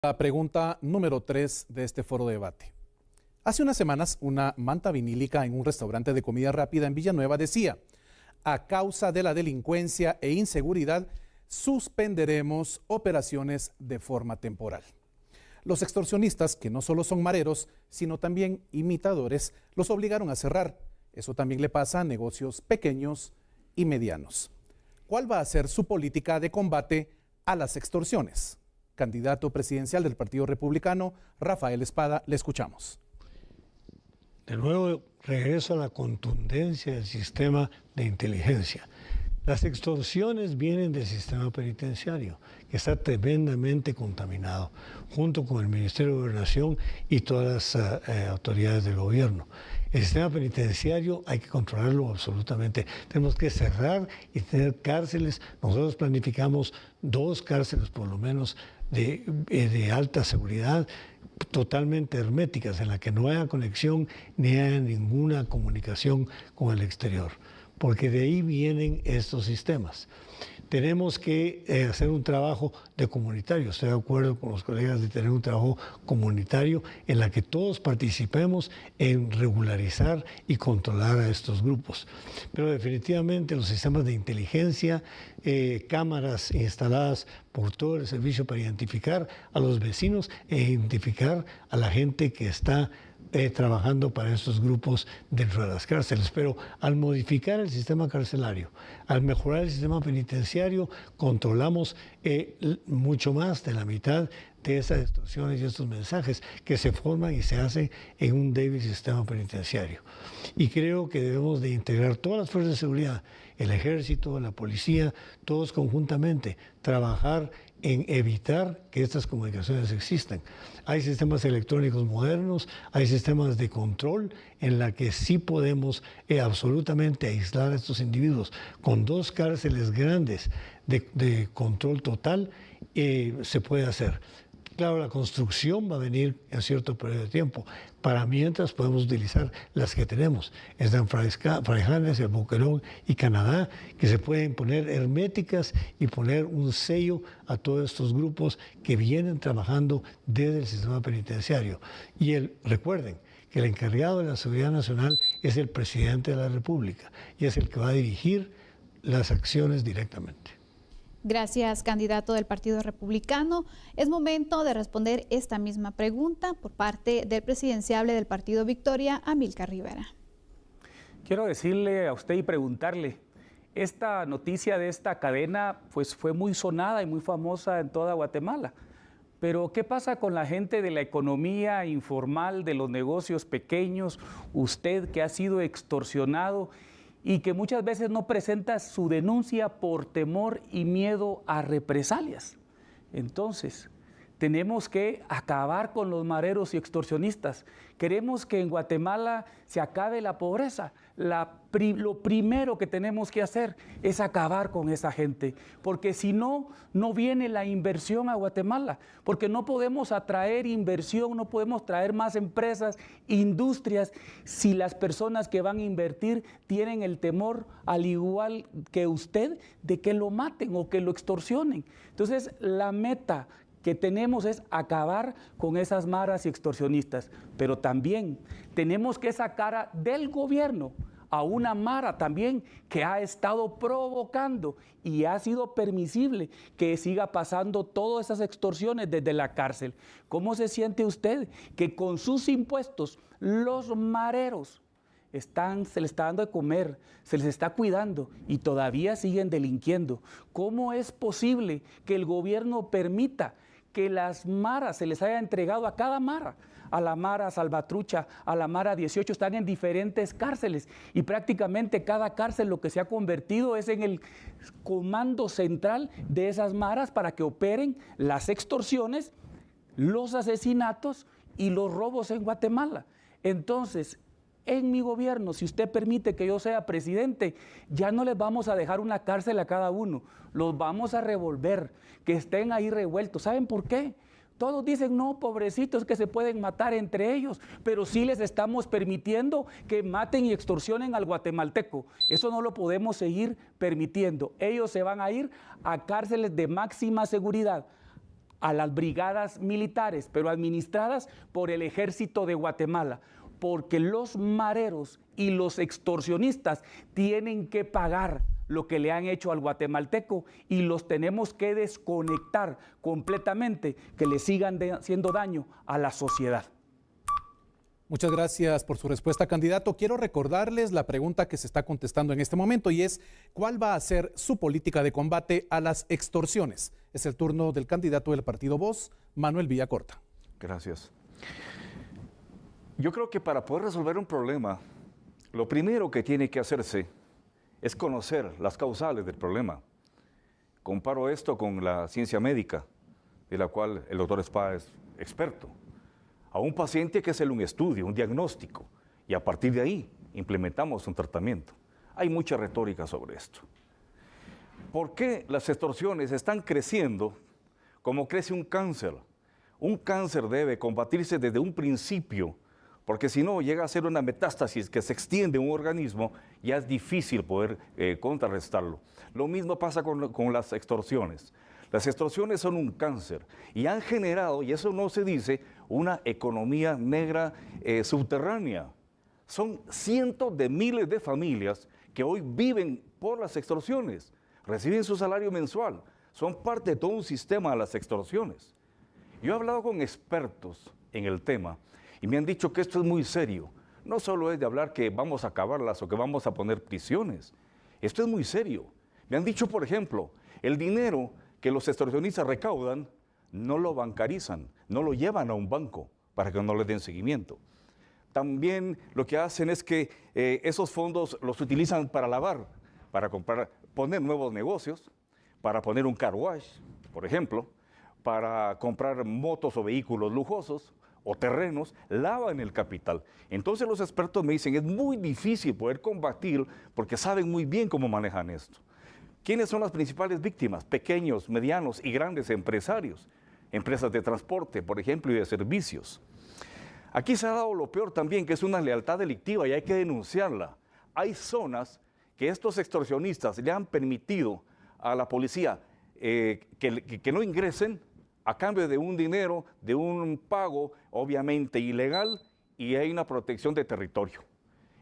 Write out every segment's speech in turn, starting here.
La pregunta número 3 de este foro de debate. Hace unas semanas, una manta vinílica en un restaurante de comida rápida en Villanueva decía: a causa de la delincuencia e inseguridad, suspenderemos operaciones de forma temporal. Los extorsionistas, que no solo son mareros, sino también imitadores, los obligaron a cerrar. Eso también le pasa a negocios pequeños y medianos. ¿Cuál va a ser su política de combate a las extorsiones? Candidato presidencial del Partido Republicano, Rafael Espada, le escuchamos. De nuevo, regreso a la contundencia del sistema de inteligencia. Las extorsiones vienen del sistema penitenciario, que está tremendamente contaminado, junto con el Ministerio de Gobernación y todas las autoridades del gobierno. El sistema penitenciario hay que controlarlo absolutamente. Tenemos que cerrar y tener cárceles. Nosotros planificamos 2 cárceles por lo menos de alta seguridad, totalmente herméticas, en la que no haya conexión ni haya ninguna comunicación con el exterior, porque de ahí vienen estos sistemas. Tenemos que hacer un trabajo de comunitario. Estoy de acuerdo con los colegas de tener un trabajo comunitario en la que todos participemos en regularizar y controlar a estos grupos. Pero definitivamente los sistemas de inteligencia, cámaras instaladas por todo el servicio para identificar a los vecinos e identificar a la gente que está trabajando para estos grupos dentro de las cárceles. Pero al modificar el sistema carcelario, al mejorar el sistema penitenciario, controlamos mucho más de la mitad de esas extorsiones y estos mensajes que se forman y se hacen en un débil sistema penitenciario. Y creo que debemos de integrar todas las fuerzas de seguridad, el ejército, la policía, todos conjuntamente, trabajar en evitar que estas comunicaciones existan. Hay sistemas electrónicos modernos, hay sistemas de control en la que sí podemos absolutamente aislar a estos individuos. Con 2 cárceles grandes de control total se puede hacer. Claro, la construcción va a venir en cierto periodo de tiempo. Para mientras podemos utilizar las que tenemos. Están Fraijanes, el Boquerón y Canadá, que se pueden poner herméticas y poner un sello a todos estos grupos que vienen trabajando desde el sistema penitenciario. Y recuerden que el encargado de la seguridad nacional es el presidente de la República y es el que va a dirigir las acciones directamente. Gracias, candidato del Partido Republicano. Es momento de responder esta misma pregunta por parte del presidenciable del Partido Victoria, Amílcar Rivera. Quiero decirle a usted y preguntarle, esta noticia de esta cadena pues fue muy sonada y muy famosa en toda Guatemala, pero ¿qué pasa con la gente de la economía informal, de los negocios pequeños, usted que ha sido extorsionado y que muchas veces no presenta su denuncia por temor y miedo a represalias? Entonces, tenemos que acabar con los mareros y extorsionistas. Queremos que en Guatemala se acabe la pobreza. Lo primero que tenemos que hacer es acabar con esa gente, porque si no, no viene la inversión a Guatemala, porque no podemos atraer inversión, no podemos traer más empresas, industrias, si las personas que van a invertir tienen el temor, al igual que usted, de que lo maten o que lo extorsionen. Entonces, la meta que tenemos es acabar con esas maras y extorsionistas, pero también tenemos que sacar del gobierno a una mara también que ha estado provocando y ha sido permisible que siga pasando todas esas extorsiones desde la cárcel. ¿Cómo se siente usted que con sus impuestos los mareros se les está dando de comer, se les está cuidando y todavía siguen delinquiendo? ¿Cómo es posible que el gobierno permita que las maras se les haya entregado a cada mara? A la Mara Salvatrucha, a la Mara 18, están en diferentes cárceles y prácticamente cada cárcel lo que se ha convertido es en el comando central de esas maras para que operen las extorsiones, los asesinatos y los robos en Guatemala. Entonces, en mi gobierno, si usted permite que yo sea presidente, ya no les vamos a dejar una cárcel a cada uno, los vamos a revolver, que estén ahí revueltos. ¿Saben por qué? Todos dicen, no, pobrecitos, que se pueden matar entre ellos, pero sí les estamos permitiendo que maten y extorsionen al guatemalteco. Eso no lo podemos seguir permitiendo. Ellos se van a ir a cárceles de máxima seguridad, a las brigadas militares, pero administradas por el Ejército de Guatemala, porque los mareros y los extorsionistas tienen que pagar lo que le han hecho al guatemalteco y los tenemos que desconectar completamente, que le sigan haciendo daño a la sociedad. Muchas gracias por su respuesta, candidato. Quiero recordarles la pregunta que se está contestando en este momento y es: ¿cuál va a ser su política de combate a las extorsiones? Es el turno del candidato del partido Voz, Manuel Villacorta. Gracias. Yo creo que para poder resolver un problema, lo primero que tiene que hacerse es conocer las causales del problema. Comparo esto con la ciencia médica, de la cual el doctor Espada es experto. A un paciente hay que hacerle un estudio, un diagnóstico, y a partir de ahí implementamos un tratamiento. Hay mucha retórica sobre esto. ¿Por qué las extorsiones están creciendo como crece un cáncer? Un cáncer debe combatirse desde un principio, porque si no llega a ser una metástasis que se extiende en un organismo, ya es difícil poder contrarrestarlo. Lo mismo pasa con las extorsiones. Las extorsiones son un cáncer y han generado, y eso no se dice, una economía negra subterránea. Son cientos de miles de familias que hoy viven por las extorsiones, reciben su salario mensual, son parte de todo un sistema de las extorsiones. Yo he hablado con expertos en el tema y me han dicho que esto es muy serio. No solo es de hablar que vamos a acabarlas o que vamos a poner prisiones. Esto es muy serio. Me han dicho, por ejemplo, el dinero que los extorsionistas recaudan no lo bancarizan, no lo llevan a un banco para que no les den seguimiento. También lo que hacen es que esos fondos los utilizan para lavar, para poner nuevos negocios, para poner un car wash, por ejemplo, para comprar motos o vehículos lujosos o terrenos, lavan el capital. Entonces los expertos me dicen, es muy difícil poder combatir porque saben muy bien cómo manejan esto. ¿Quiénes son las principales víctimas? Pequeños, medianos y grandes empresarios. Empresas de transporte, por ejemplo, y de servicios. Aquí se ha dado lo peor también, que es una lealtad delictiva y hay que denunciarla. Hay zonas que estos extorsionistas le han permitido a la policía que no ingresen a cambio de un dinero, de un pago obviamente ilegal, y hay una protección de territorio.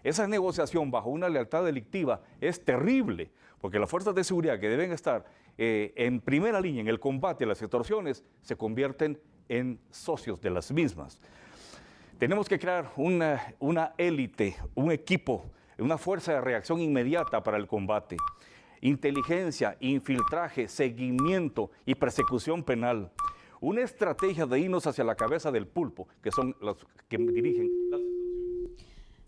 Esa negociación bajo una lealtad delictiva es terrible, porque las fuerzas de seguridad que deben estar en primera línea en el combate a las extorsiones se convierten en socios de las mismas. Tenemos que crear una élite, un equipo, una fuerza de reacción inmediata para el combate. Inteligencia, infiltraje, seguimiento y persecución penal. Una estrategia de irnos hacia la cabeza del pulpo, que son los que dirigen las...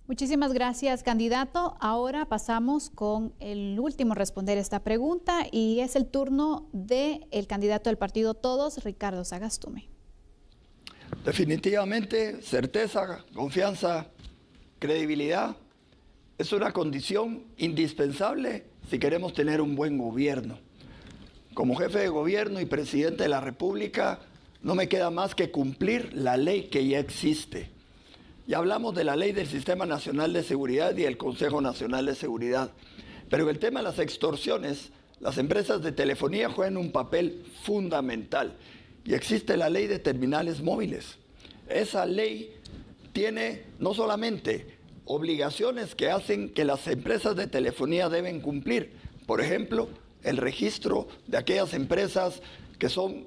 Muchísimas gracias, candidato. Ahora pasamos con el último a responder esta pregunta y es el turno del candidato del partido Todos, Ricardo Sagastume. Definitivamente, certeza, confianza, credibilidad es una condición indispensable si queremos tener un buen gobierno. Como jefe de gobierno y presidente de la República, no me queda más que cumplir la ley que ya existe. Ya hablamos de la ley del Sistema Nacional de Seguridad y el Consejo Nacional de Seguridad. Pero en el tema de las extorsiones, las empresas de telefonía juegan un papel fundamental. Y existe la ley de terminales móviles. Esa ley tiene no solamente obligaciones que hacen que las empresas de telefonía deben cumplir. Por ejemplo, el registro de aquellas empresas que son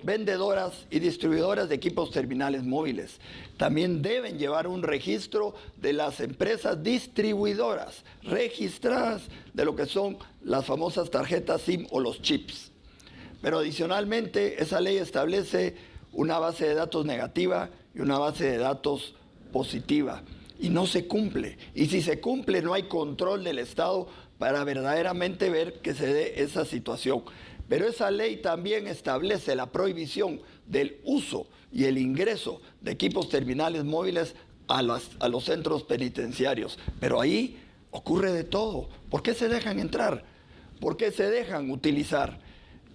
vendedoras y distribuidoras de equipos terminales móviles. También deben llevar un registro de las empresas distribuidoras registradas de lo que son las famosas tarjetas SIM o los chips. Pero adicionalmente, esa ley establece una base de datos negativa y una base de datos positiva. Y no se cumple. Y si se cumple, no hay control del Estado para verdaderamente ver que se dé esa situación. Pero esa ley también establece la prohibición del uso y el ingreso de equipos terminales móviles a los centros penitenciarios. Pero ahí ocurre de todo. ¿Por qué se dejan entrar? ¿Por qué se dejan utilizar?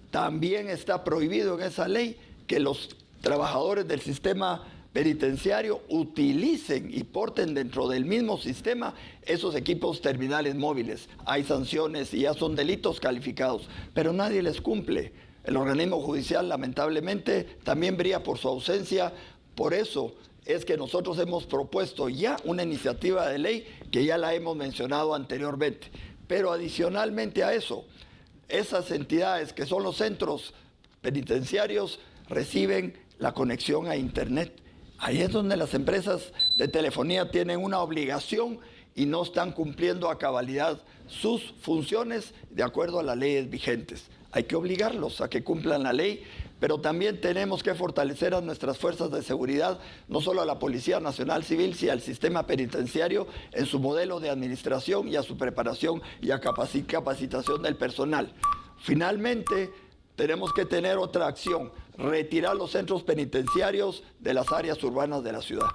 También está prohibido en esa ley que los trabajadores del sistema penitenciario utilicen y porten dentro del mismo sistema esos equipos terminales móviles. Hay sanciones y ya son delitos calificados, pero nadie les cumple. El organismo judicial, lamentablemente, también brilla por su ausencia. Por eso es que nosotros hemos propuesto ya una iniciativa de ley que ya la hemos mencionado anteriormente. Pero adicionalmente a eso, esas entidades que son los centros penitenciarios reciben la conexión a Internet. Ahí es donde las empresas de telefonía tienen una obligación y no están cumpliendo a cabalidad sus funciones de acuerdo a las leyes vigentes. Hay que obligarlos a que cumplan la ley, pero también tenemos que fortalecer a nuestras fuerzas de seguridad, no solo a la Policía Nacional Civil, sino al sistema penitenciario en su modelo de administración y a su preparación y a capacitación del personal. Finalmente, tenemos que tener otra acción, retirar los centros penitenciarios de las áreas urbanas de la ciudad.